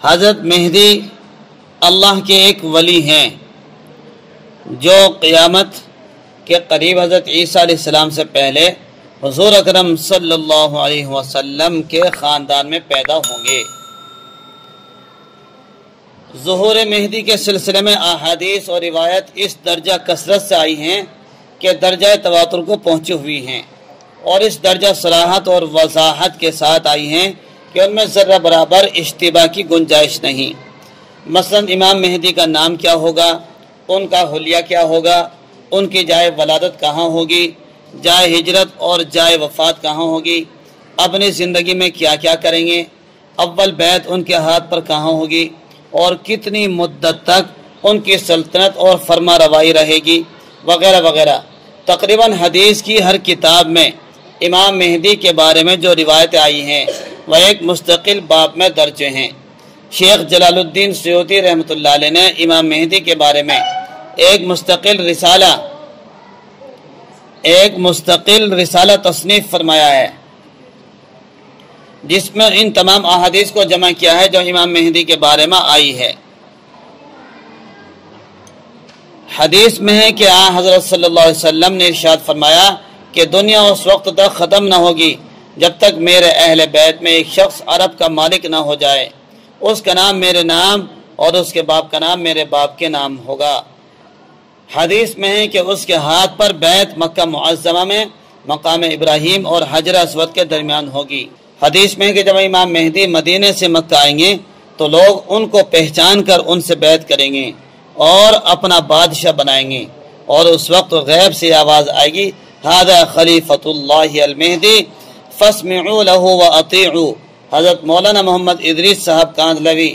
حضرت مہدی اللہ کے ایک ولی ہیں جو قیامت کے قریب حضرت عیسیٰ علیہ السلام سے پہلے حضور اکرم صلی اللہ علیہ وسلم کے خاندان میں پیدا ہوں گے۔ ظہور مہدی کے سلسلے میں احادیث اور روایت اس درجہ کثرت سے آئی ہیں کہ درجہ تواتر کو پہنچی ہوئی ہیں، اور اس درجہ صراحت اور وضاحت کے ساتھ آئی ہیں کہ ان میں ذرہ برابر اشتباہ کی گنجائش نہیں۔ مثلا امام مہدی کا نام کیا ہوگا، ان کا حلیہ کیا ہوگا، ان کی جائے ولادت کہاں ہوگی، جائے ہجرت اور جائے وفات کہاں ہوگی، اپنی زندگی میں کیا کیا کریں گے، اول بیعت ان کے ہاتھ پر کہاں ہوگی، اور کتنی مدت تک ان کی سلطنت اور فرما روائی رہے گی، وغیرہ وغیرہ۔ تقریباً حدیث کی ہر کتاب میں امام مہدی کے بارے میں جو روایتیں آئی ہیں وہ ایک مستقل باب میں درج ہیں۔ شیخ جلال الدین سیوطی رحمۃ اللہ علیہ نے امام مہدی کے بارے میں ایک مستقل رسالہ تصنیف فرمایا ہے، جس میں ان تمام احادیث کو جمع کیا ہے جو امام مہدی کے بارے میں آئی ہے۔ حدیث میں ہے کہ حضرت صلی اللہ علیہ وسلم نے ارشاد فرمایا کہ دنیا اس وقت تک ختم نہ ہوگی جب تک میرے اہل بیت میں ایک شخص عرب کا مالک نہ ہو جائے، اس کا نام میرے نام اور اس کے باپ کا نام میرے باپ کے نام ہوگا۔ حدیث میں ہے کہ اس کے ہاتھ پر بیت مکہ معظمہ میں مقام ابراہیم اور حجر اسود کے درمیان ہوگی۔ حدیث میں ہے کہ جب امام مہدی مدینے سے مکہ آئیں گے تو لوگ ان کو پہچان کر ان سے بیعت کریں گے اور اپنا بادشاہ بنائیں گے، اور اس وقت غیب سے آواز آئے گی، ھذا خلیفۃ اللہ المہدی فاسمعوا له واطیعوا۔ حضرت مولانا محمد ادریس صاحب کاندھلوی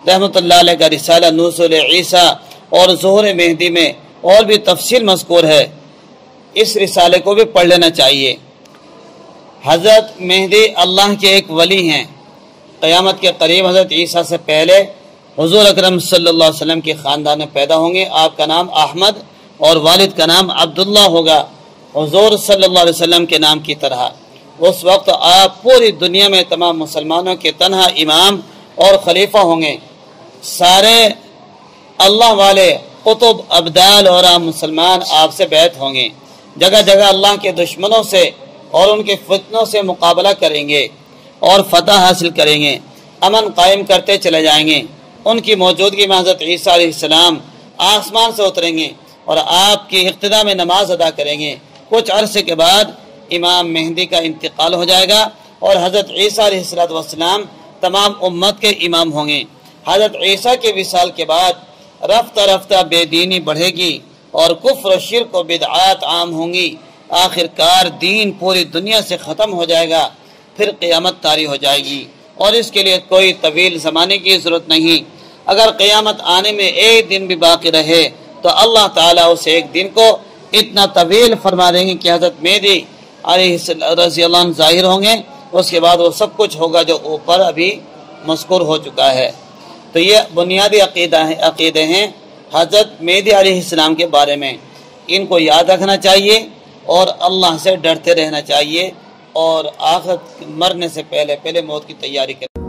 رحمۃ اللہ علیہ کا رسالہ نزول عیسیٰ اور ظہور مہدی میں اور بھی تفصیل مذکور ہے، اس رسالے کو بھی پڑھ لینا چاہیے۔ حضرت مہدی اللہ کے ایک ولی ہیں، قیامت کے قریب حضرت عیسیٰ سے پہلے حضور اکرم صلی اللہ علیہ وسلم کے خاندان میں پیدا ہوں گے۔ آپ کا نام احمد اور والد کا نام عبداللہ ہوگا، حضور صلی اللہ علیہ وسلم کے نام کی طرح۔ اس وقت آپ پوری دنیا میں تمام مسلمانوں کے تنہا امام اور خلیفہ ہوں گے۔ سارے اللہ والے قطب ابدال اور عام مسلمان آپ سے بیعت ہوں گے، جگہ جگہ اللہ کے دشمنوں سے اور ان کے فتنوں سے مقابلہ کریں گے اور فتح حاصل کریں گے، امن قائم کرتے چلے جائیں گے۔ ان کی موجودگی میں حضرت عیسیٰ علیہ السلام آسمان سے اتریں گے اور آپ کی اقتدا میں نماز ادا کریں گے۔ کچھ عرصے کے بعد امام مہدی کا انتقال ہو جائے گا اور حضرت عیسیٰ علیہ السلام تمام امت کے امام ہوں گے۔ حضرت عیسیٰ کے وصال کے بعد رفتہ رفتہ بے دینی بڑھے گی اور کفر و شرک و بدعات عام ہوں گی، آخر کار دین پوری دنیا سے ختم ہو جائے گا، پھر قیامت طاری ہو جائے گی، اور اس کے لیے کوئی طویل زمانے کی ضرورت نہیں۔ اگر قیامت آنے میں ایک دن بھی باقی رہے تو اللہ تعالیٰ اس ایک دن کو اتنا طویل فرما دیں گے کہ حضرت مہدی علیہ رضی اللہ عنہ ظاہر ہوں گے، اس کے بعد وہ سب کچھ ہوگا جو اوپر ابھی مذکور ہو چکا ہے۔ تو یہ بنیادی عقیدے ہیں حضرت مہدی علیہ السلام کے بارے میں، ان کو یاد رکھنا چاہیے اور اللہ سے ڈرتے رہنا چاہیے، اور آخرت مرنے سے پہلے موت کی تیاری کریں۔